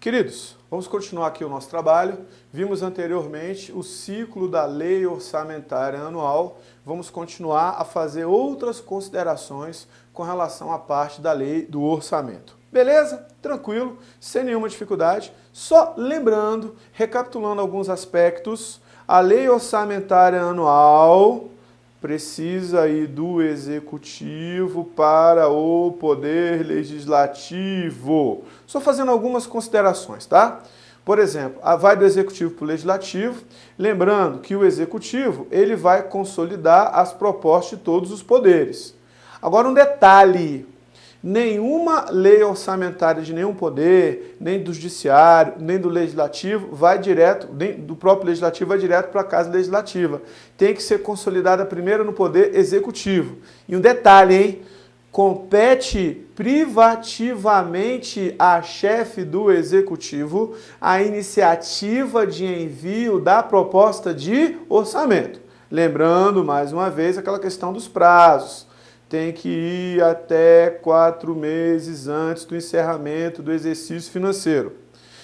Queridos, vamos continuar aqui o nosso trabalho. Vimos anteriormente o ciclo da Lei Orçamentária Anual. Vamos continuar a fazer outras considerações com relação à parte da lei do orçamento. Beleza? Tranquilo, sem nenhuma dificuldade. Só lembrando, recapitulando alguns aspectos, a Lei Orçamentária Anual precisa aí do Executivo para o Poder Legislativo. Só fazendo algumas considerações, tá? Por exemplo, vai do Executivo para o Legislativo, lembrando que o Executivo ele vai consolidar as propostas de todos os poderes. Agora um detalhe, nenhuma lei orçamentária de nenhum poder, nem do Judiciário, nem do Legislativo, vai direto, nem do próprio Legislativo, vai direto para a Casa Legislativa. Tem que ser consolidada primeiro no Poder Executivo. E um detalhe, hein? Compete privativamente à chefe do Executivo a iniciativa de envio da proposta de orçamento. Lembrando, mais uma vez, aquela questão dos prazos. Tem que ir até 4 meses antes do encerramento do exercício financeiro.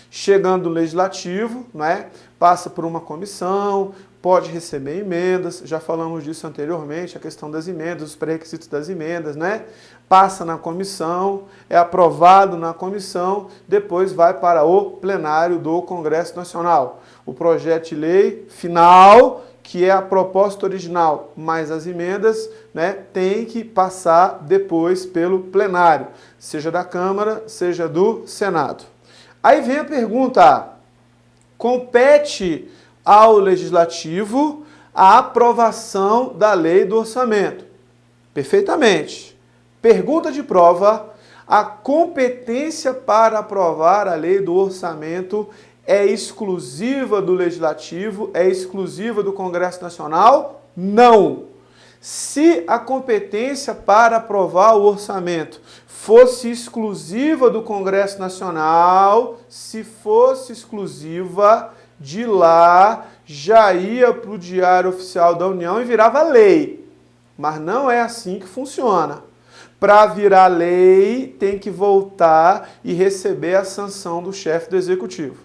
Chegando no Legislativo, né, passa por uma comissão, pode receber emendas, já falamos disso anteriormente, a questão das emendas, os pré-requisitos das emendas, né? Passa na comissão, é aprovado na comissão, depois vai para o plenário do Congresso Nacional. O projeto de lei final, que é a proposta original, mais as emendas, né, tem que passar depois pelo plenário, seja da Câmara, seja do Senado. Aí vem a pergunta, compete ao Legislativo a aprovação da lei do orçamento? Perfeitamente. Pergunta de prova, a competência para aprovar a lei do orçamento é exclusiva do Legislativo? É exclusiva do Congresso Nacional? Não! Se a competência para aprovar o orçamento fosse exclusiva do Congresso Nacional, se fosse exclusiva, de lá já ia para o Diário Oficial da União e virava lei. Mas não é assim que funciona. Para virar lei, tem que voltar e receber a sanção do chefe do Executivo.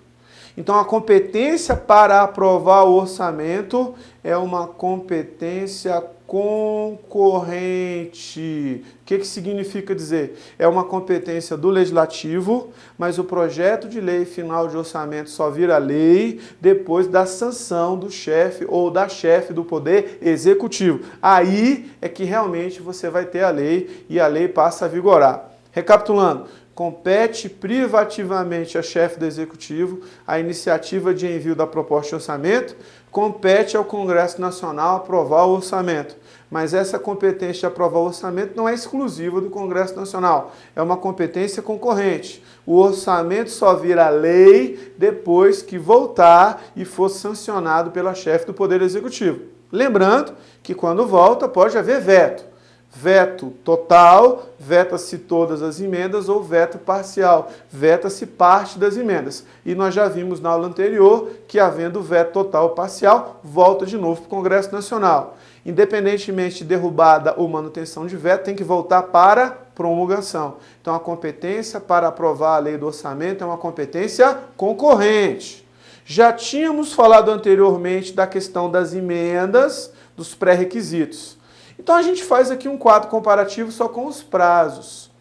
Então, a competência para aprovar o orçamento é uma competência concorrente. O que significa dizer? É uma competência do Legislativo, mas o projeto de lei final de orçamento só vira lei depois da sanção do chefe ou da chefe do Poder Executivo. Aí é que realmente você vai ter a lei e a lei passa a vigorar. Recapitulando, compete privativamente a chefe do Executivo a iniciativa de envio da proposta de orçamento, compete ao Congresso Nacional aprovar o orçamento. Mas essa competência de aprovar o orçamento não é exclusiva do Congresso Nacional, é uma competência concorrente. O orçamento só vira lei depois que voltar e for sancionado pela chefe do Poder Executivo. Lembrando que quando volta pode haver veto. Veto total, veta-se todas as emendas, ou veto parcial, veta-se parte das emendas. E nós já vimos na aula anterior que, havendo veto total ou parcial, volta de novo para o Congresso Nacional. Independentemente de derrubada ou manutenção de veto, tem que voltar para promulgação. Então, a competência para aprovar a lei do orçamento é uma competência concorrente. Já tínhamos falado anteriormente da questão das emendas, dos pré-requisitos. Então a gente faz aqui um quadro comparativo só com os prazos.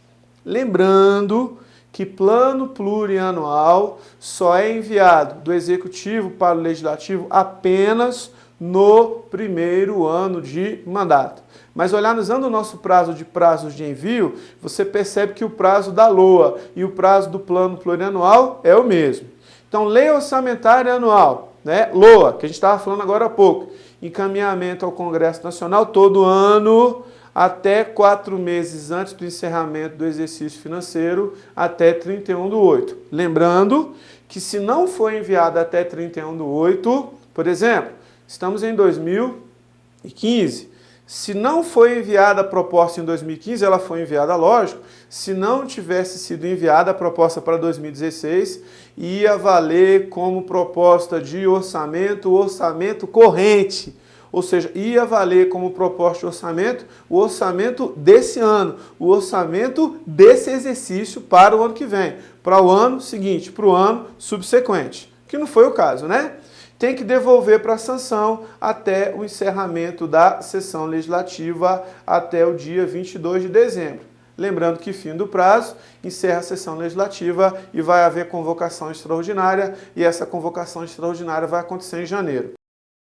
Lembrando que plano plurianual só é enviado do Executivo para o Legislativo apenas no primeiro ano de mandato. Mas analisando o nosso prazos de envio, você percebe que o prazo da LOA e o prazo do plano plurianual é o mesmo. Então, lei orçamentária anual, né? LOA, que a gente estava falando agora há pouco, encaminhamento ao Congresso Nacional todo ano, até 4 meses antes do encerramento do exercício financeiro, até 31/8. Lembrando que se não for enviado até 31/8, por exemplo, estamos em 2015, se não foi enviada a proposta em 2015, ela foi enviada, lógico, se não tivesse sido enviada a proposta para 2016, ia valer como proposta de orçamento corrente. Ou seja, ia valer como proposta de orçamento o orçamento desse ano, o orçamento desse exercício para o ano que vem, para o ano seguinte, para o ano subsequente, que não foi o caso, né? Tem que devolver para a sanção até o encerramento da sessão legislativa, até o dia 22 de dezembro. Lembrando que, fim do prazo, encerra a sessão legislativa e vai haver convocação extraordinária, e essa convocação extraordinária vai acontecer em janeiro.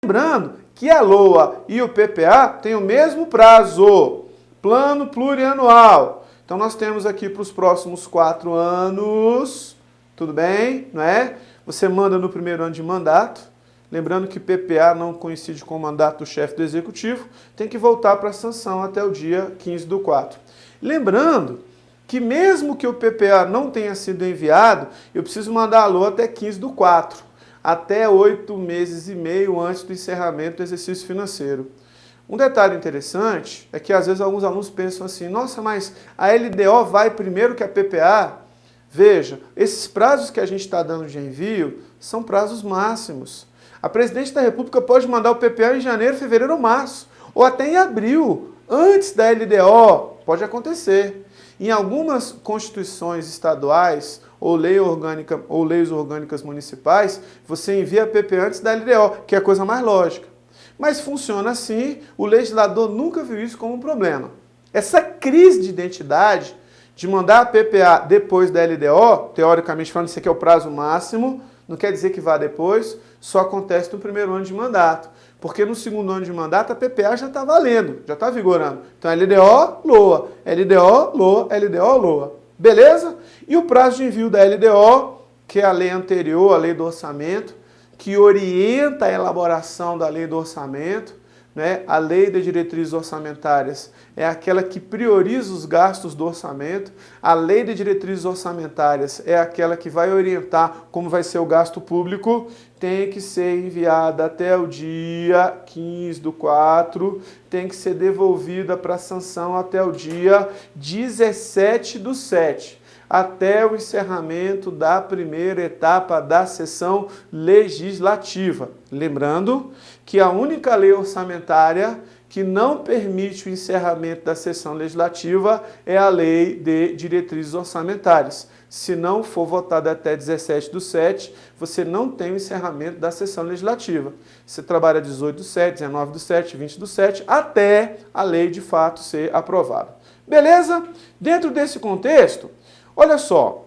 Lembrando que a LOA e o PPA têm o mesmo prazo, plano plurianual. Então nós temos aqui para os próximos 4 anos, tudo bem, não é? Você manda no primeiro ano de mandato, lembrando que PPA não coincide com o mandato do chefe do executivo, tem que voltar para a sanção até o dia 15/4. Lembrando que mesmo que o PPA não tenha sido enviado, eu preciso mandar a LOA até 15/4, até 8 meses e meio antes do encerramento do exercício financeiro. Um detalhe interessante é que às vezes alguns alunos pensam assim, nossa, mas a LDO vai primeiro que a PPA? Veja, esses prazos que a gente está dando de envio são prazos máximos. A Presidente da República pode mandar o PPA em janeiro, fevereiro ou março, ou até em abril, antes da LDO, pode acontecer. Em algumas constituições estaduais ou lei orgânica ou leis orgânicas municipais, você envia a PPA antes da LDO, que é a coisa mais lógica. Mas funciona assim, o legislador nunca viu isso como um problema. Essa crise de identidade de mandar a PPA depois da LDO, teoricamente falando, isso aqui é o prazo máximo, não quer dizer que vá depois, só acontece no primeiro ano de mandato. Porque no segundo ano de mandato a PPA já está valendo, já está vigorando. Então LDO, LOA, LDO, LOA, LDO, LOA. Beleza? E o prazo de envio da LDO, que é a lei anterior, a lei do orçamento, que orienta a elaboração da lei do orçamento, né? A lei de diretrizes orçamentárias é aquela que prioriza os gastos do orçamento, a lei de diretrizes orçamentárias é aquela que vai orientar como vai ser o gasto público, tem que ser enviada até o dia 15/4, tem que ser devolvida para sanção até o dia 17/7, até o encerramento da primeira etapa da sessão legislativa. Lembrando que a única lei orçamentária que não permite o encerramento da sessão legislativa é a lei de diretrizes orçamentárias. Se não for votada até 17/7, você não tem o encerramento da sessão legislativa. Você trabalha 18/7, 19/7, 20/7, até a lei de fato ser aprovada. Beleza? Dentro desse contexto, olha só,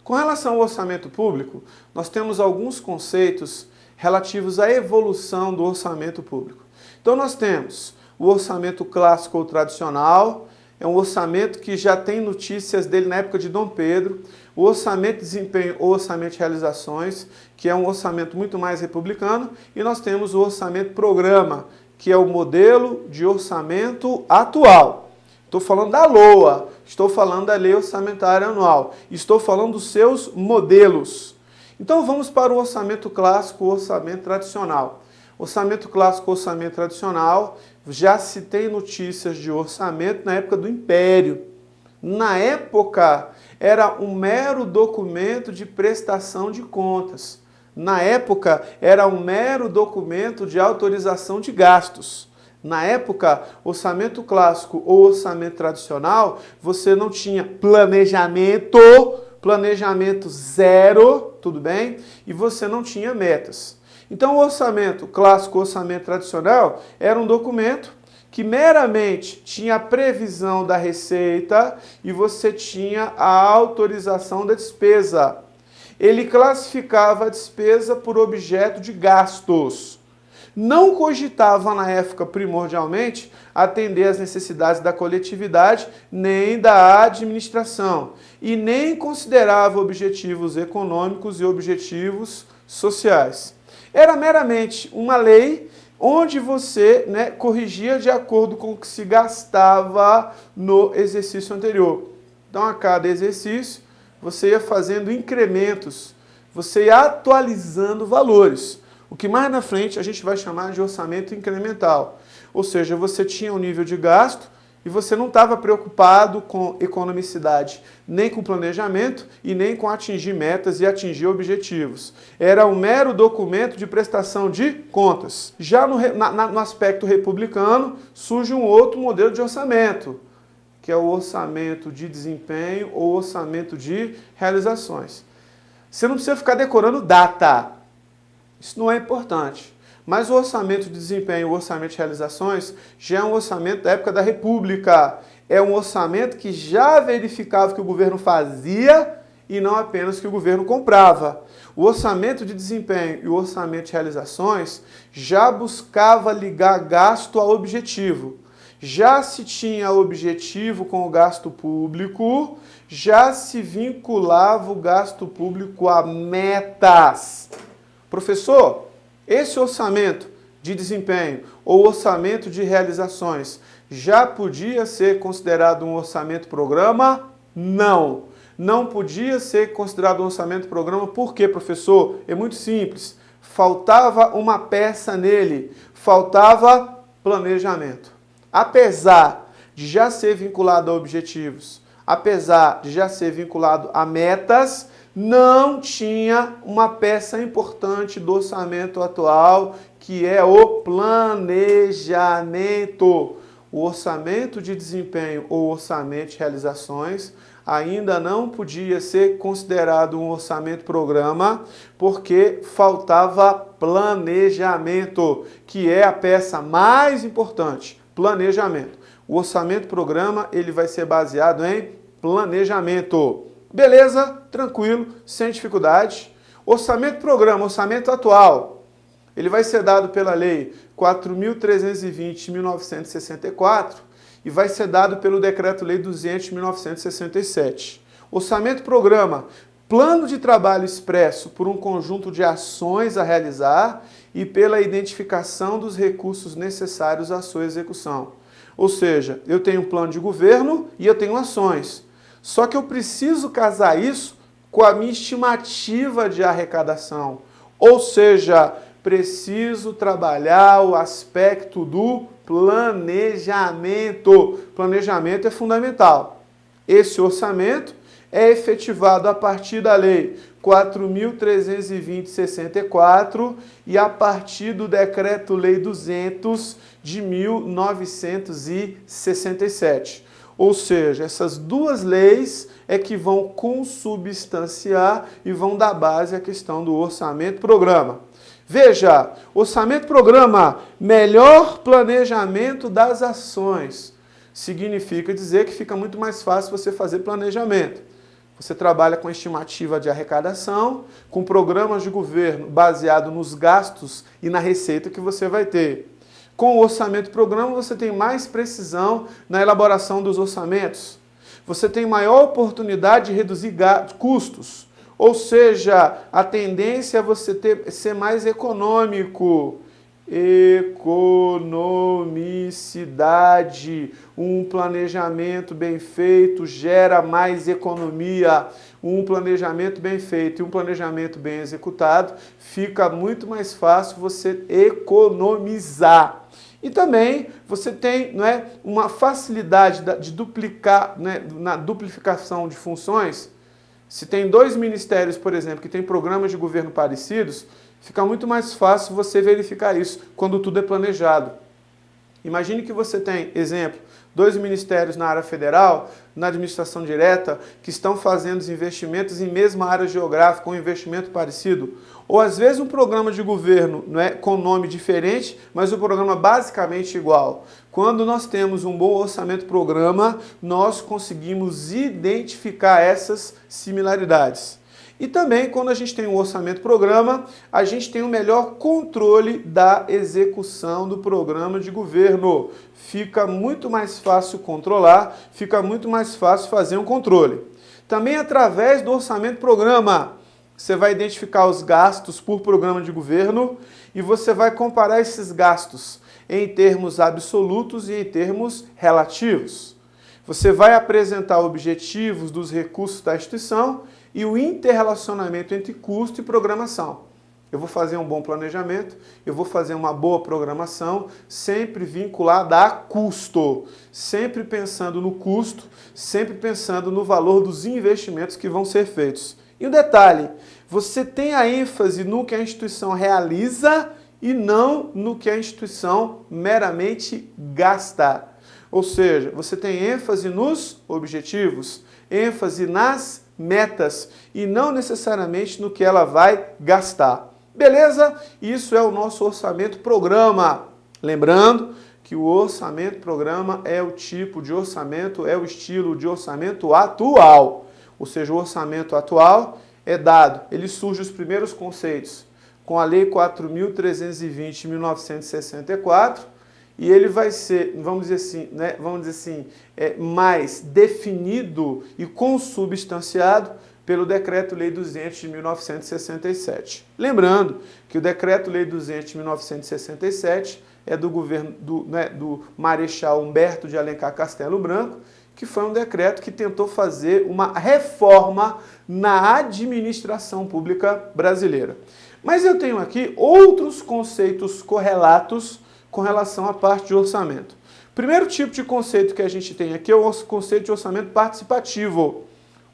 com relação ao orçamento público, nós temos alguns conceitos relativos à evolução do orçamento público. Então nós temos o orçamento clássico ou tradicional, é um orçamento que já tem notícias dele na época de Dom Pedro, o orçamento de desempenho ou orçamento de realizações, que é um orçamento muito mais republicano, e nós temos o orçamento programa, que é o modelo de orçamento atual. Estou falando da LOA, estou falando da Lei Orçamentária Anual, estou falando dos seus modelos. Então vamos para o orçamento clássico, o orçamento tradicional. Orçamento clássico, orçamento tradicional, já se tem notícias de orçamento na época do Império. Na época, era um mero documento de prestação de contas. Na época, era um mero documento de autorização de gastos. Na época, orçamento clássico ou orçamento tradicional, você não tinha planejamento zero, tudo bem? E você não tinha metas. Então, o orçamento clássico, orçamento tradicional, era um documento que meramente tinha a previsão da receita e você tinha a autorização da despesa. Ele classificava a despesa por objeto de gastos. Não cogitava na época, primordialmente, atender às necessidades da coletividade nem da administração e nem considerava objetivos econômicos e objetivos sociais. Era meramente uma lei onde você corrigia de acordo com o que se gastava no exercício anterior. Então, a cada exercício, você ia fazendo incrementos, você ia atualizando valores. O que mais na frente a gente vai chamar de orçamento incremental. Ou seja, você tinha um nível de gasto E você não estava preocupado com economicidade, nem com planejamento e nem com atingir metas e atingir objetivos. Era um mero documento de prestação de contas. Já no aspecto republicano, surge um outro modelo de orçamento, que é o orçamento de desempenho ou orçamento de realizações. Você não precisa ficar decorando data. Isso não é importante. Mas o orçamento de desempenho, o orçamento de realizações, já é um orçamento da época da República. É um orçamento que já verificava o que o governo fazia e não apenas o que o governo comprava. O orçamento de desempenho e o orçamento de realizações já buscava ligar gasto a objetivo. Já se tinha objetivo com o gasto público, já se vinculava o gasto público a metas. Professor, esse orçamento de desempenho ou orçamento de realizações já podia ser considerado um orçamento-programa? Não. Não podia ser considerado um orçamento-programa. Por quê, professor? É muito simples. Faltava uma peça nele. Faltava planejamento. Apesar de já ser vinculado a objetivos, apesar de já ser vinculado a metas, não tinha uma peça importante do orçamento atual, que é o planejamento. O orçamento de desempenho ou orçamento de realizações ainda não podia ser considerado um orçamento-programa, porque faltava planejamento, que é a peça mais importante, planejamento. O orçamento-programa ele vai ser baseado em planejamento. Beleza? Tranquilo, sem dificuldade. Orçamento-programa, orçamento atual, ele vai ser dado pela Lei 4.320 de 1964 e vai ser dado pelo Decreto-Lei 200 de 1967. Orçamento-programa, plano de trabalho expresso por um conjunto de ações a realizar e pela identificação dos recursos necessários à sua execução. Ou seja, eu tenho um plano de governo e eu tenho ações. Só que eu preciso casar isso com a minha estimativa de arrecadação. Ou seja, preciso trabalhar o aspecto do planejamento. Planejamento é fundamental. Esse orçamento é efetivado a partir da Lei 4.320 de 64 e a partir do Decreto-Lei 200 de 1967. Ou seja, essas duas leis é que vão consubstanciar e vão dar base à questão do orçamento-programa. Veja, orçamento-programa, melhor planejamento das ações. Significa dizer que fica muito mais fácil você fazer planejamento. Você trabalha com estimativa de arrecadação, com programas de governo baseado nos gastos e na receita que você vai ter. Com o orçamento-programa, você tem mais precisão na elaboração dos orçamentos. Você tem maior oportunidade de reduzir custos. Ou seja, a tendência é você ser mais econômico. Economicidade. Um planejamento bem feito gera mais economia. Um planejamento bem feito e um planejamento bem executado, fica muito mais fácil você economizar. E também você tem, não é, uma facilidade de duplicar, né, na duplicação de funções. Se tem dois ministérios, por exemplo, que têm programas de governo parecidos, fica muito mais fácil você verificar isso quando tudo é planejado. Imagine que você tem, exemplo, dois ministérios na área federal, na administração direta, que estão fazendo os investimentos em mesma área geográfica, um investimento parecido. Ou às vezes um programa de governo, não é, com nome diferente, mas o programa basicamente igual. Quando nós temos um bom orçamento-programa, nós conseguimos identificar essas similaridades. E também, quando a gente tem um orçamento-programa, a gente tem um melhor controle da execução do programa de governo. Fica muito mais fácil controlar, fica muito mais fácil fazer um controle. Também através do orçamento-programa, você vai identificar os gastos por programa de governo e você vai comparar esses gastos em termos absolutos e em termos relativos. Você vai apresentar objetivos dos recursos da instituição e o interrelacionamento entre custo e programação. Eu vou fazer um bom planejamento, eu vou fazer uma boa programação, sempre vinculada a custo, sempre pensando no custo, sempre pensando no valor dos investimentos que vão ser feitos. E um detalhe, você tem a ênfase no que a instituição realiza e não no que a instituição meramente gasta. Ou seja, você tem ênfase nos objetivos, ênfase nas metas e não necessariamente no que ela vai gastar. Beleza? Isso é o nosso orçamento programa. Lembrando que o orçamento programa é o tipo de orçamento, é o estilo de orçamento atual. Ou seja, o orçamento atual é dado, ele surge os primeiros conceitos com a Lei 4.320 de 1964 e ele vai ser, vamos dizer assim, mais definido e consubstanciado pelo Decreto-Lei 200 de 1967. Lembrando que o Decreto-Lei 200 de 1967 é do governo do Marechal Humberto de Alencar Castelo Branco, que foi um decreto que tentou fazer uma reforma na administração pública brasileira. Mas eu tenho aqui outros conceitos correlatos com relação à parte de orçamento. O primeiro tipo de conceito que a gente tem aqui é o conceito de orçamento participativo.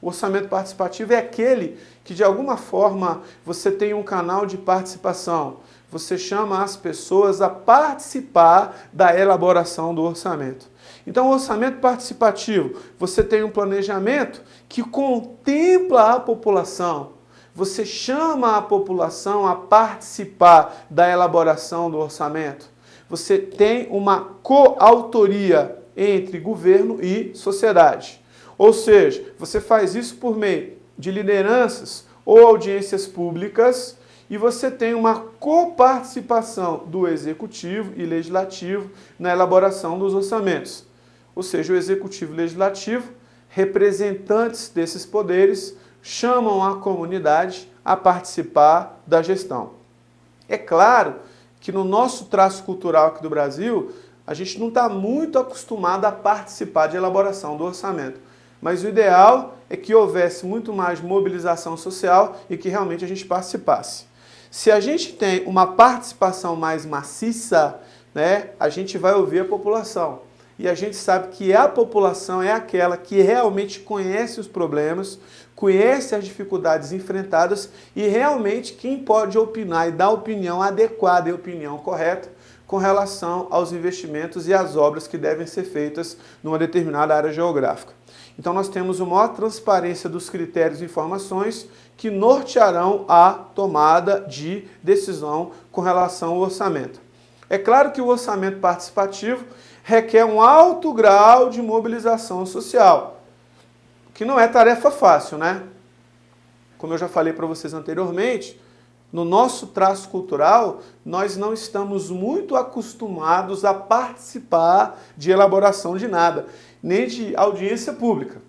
O orçamento participativo é aquele que, de alguma forma, você tem um canal de participação. Você chama as pessoas a participar da elaboração do orçamento. Então, o orçamento participativo, você tem um planejamento que contempla a população. Você chama a população a participar da elaboração do orçamento. Você tem uma coautoria entre governo e sociedade. Ou seja, você faz isso por meio de lideranças ou audiências públicas e você tem uma coparticipação do Executivo e Legislativo na elaboração dos orçamentos. Ou seja, o Executivo e o Legislativo, representantes desses poderes, chamam a comunidade a participar da gestão. É claro que no nosso traço cultural aqui do Brasil, a gente não está muito acostumado a participar de elaboração do orçamento. Mas o ideal é que houvesse muito mais mobilização social e que realmente a gente participasse. Se a gente tem uma participação mais maciça, a gente vai ouvir a população. E a gente sabe que a população é aquela que realmente conhece os problemas, conhece as dificuldades enfrentadas e realmente quem pode opinar e dar a opinião adequada e a opinião correta com relação aos investimentos e às obras que devem ser feitas numa determinada área geográfica. Então nós temos uma maior transparência dos critérios e informações que nortearão a tomada de decisão com relação ao orçamento. É claro que o orçamento participativo requer um alto grau de mobilização social, que não é tarefa fácil, né? Como eu já falei para vocês anteriormente, no nosso traço cultural, nós não estamos muito acostumados a participar de elaboração de nada, nem de audiência pública.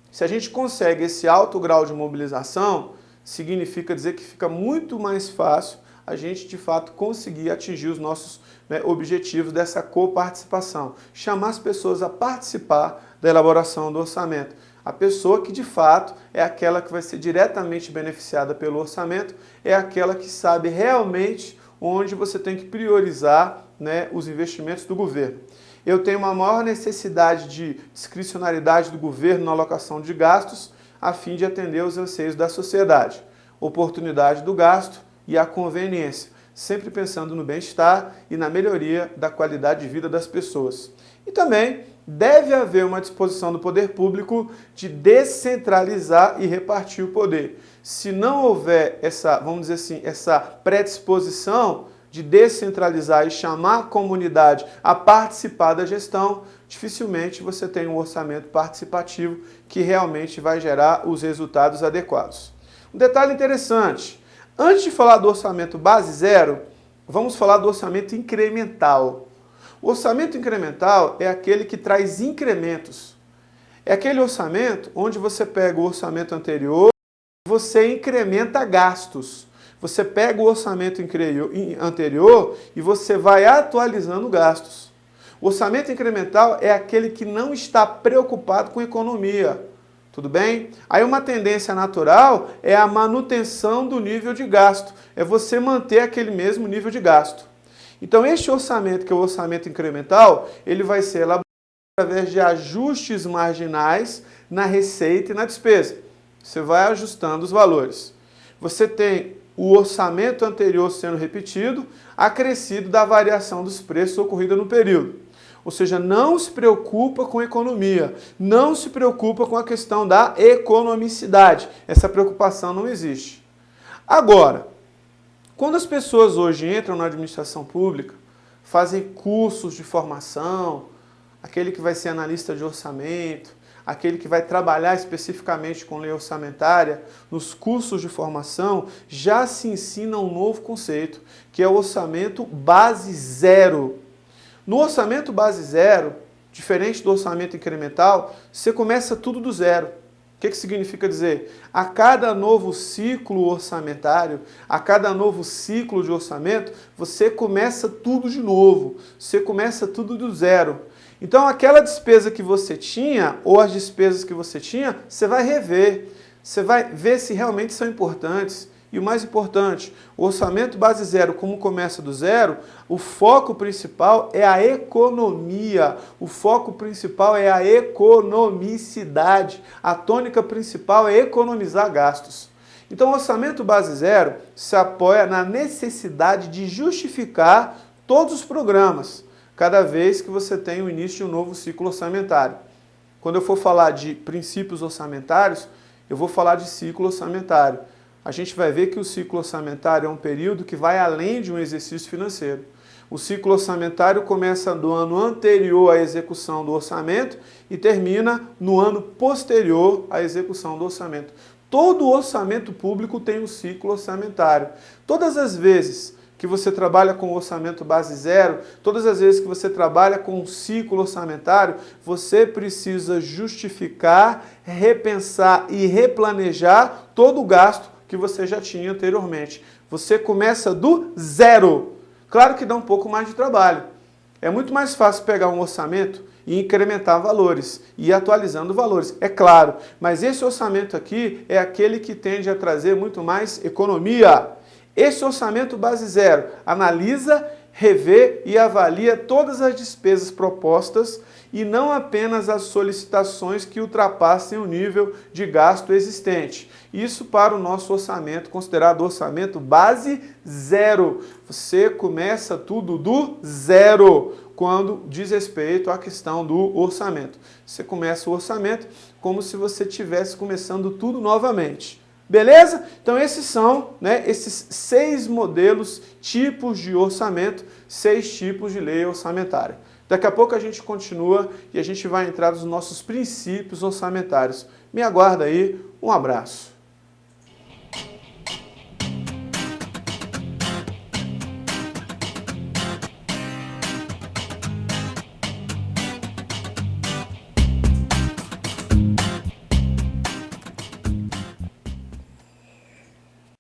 Se a gente consegue esse alto grau de mobilização, significa dizer que fica muito mais fácil a gente, de fato, conseguir atingir os nossos objetivos dessa coparticipação. Chamar as pessoas a participar da elaboração do orçamento. A pessoa que, de fato, é aquela que vai ser diretamente beneficiada pelo orçamento, é aquela que sabe realmente onde você tem que priorizar os investimentos do governo. Eu tenho uma maior necessidade de discricionariedade do governo na alocação de gastos, a fim de atender os anseios da sociedade. Oportunidade do gasto e a conveniência, sempre pensando no bem-estar e na melhoria da qualidade de vida das pessoas. E também deve haver uma disposição do poder público de descentralizar e repartir o poder. Se não houver essa, vamos dizer assim, essa predisposição de descentralizar e chamar a comunidade a participar da gestão, dificilmente você tem um orçamento participativo que realmente vai gerar os resultados adequados. Um detalhe interessante, antes de falar do orçamento base zero, vamos falar do orçamento incremental. O orçamento incremental é aquele que traz incrementos. É aquele orçamento onde você pega o orçamento anterior e você incrementa gastos. Você pega o orçamento anterior e você vai atualizando gastos. O orçamento incremental é aquele que não está preocupado com economia. Tudo bem? Aí uma tendência natural é a manutenção do nível de gasto, é você manter aquele mesmo nível de gasto. Então este orçamento, que é o orçamento incremental, ele vai ser elaborado através de ajustes marginais na receita e na despesa. Você vai ajustando os valores. Você tem o orçamento anterior sendo repetido, acrescido da variação dos preços ocorrida no período. Ou seja, não se preocupa com economia, não se preocupa com a questão da economicidade. Essa preocupação não existe. Agora, quando as pessoas hoje entram na administração pública, fazem cursos de formação, aquele que vai ser analista de orçamento, aquele que vai trabalhar especificamente com lei orçamentária, nos cursos de formação, já se ensina um novo conceito, que é o orçamento base zero. No orçamento base zero, diferente do orçamento incremental, você começa tudo do zero. O que significa dizer? A cada novo ciclo orçamentário, a cada novo ciclo de orçamento, você começa tudo de novo, você começa tudo do zero. Então aquela despesa que você tinha, ou as despesas que você tinha, você vai rever, você vai ver se realmente são importantes. E o mais importante, o orçamento base zero, como começa do zero, o foco principal é a economia, o foco principal é a economicidade, a tônica principal é economizar gastos. Então o orçamento base zero se apoia na necessidade de justificar todos os programas, cada vez que você tem o início de um novo ciclo orçamentário. Quando eu for falar de princípios orçamentários, eu vou falar de ciclo orçamentário. A gente vai ver que o ciclo orçamentário é um período que vai além de um exercício financeiro. O ciclo orçamentário começa do ano anterior à execução do orçamento e termina no ano posterior à execução do orçamento. Todo orçamento público tem um ciclo orçamentário. Todas as vezes que você trabalha com orçamento base zero, todas as vezes que você trabalha com um ciclo orçamentário, você precisa justificar, repensar e replanejar todo o gasto que você já tinha anteriormente. Você começa do zero. Claro que dá um pouco mais de trabalho. É muito mais fácil pegar um orçamento e incrementar valores, e ir atualizando valores, é claro. Mas esse orçamento aqui é aquele que tende a trazer muito mais economia. Esse orçamento base zero analisa, revê e avalia todas as despesas propostas e não apenas as solicitações que ultrapassem o nível de gasto existente. Isso para o nosso orçamento, considerado orçamento base zero. Você começa tudo do zero quando diz respeito à questão do orçamento. Você começa o orçamento como se você estivesse começando tudo novamente. Beleza? Então esses são, esses 6 modelos, tipos de orçamento, 6 tipos de lei orçamentária. Daqui a pouco a gente continua e a gente vai entrar nos nossos princípios orçamentários. Me aguarda aí, um abraço.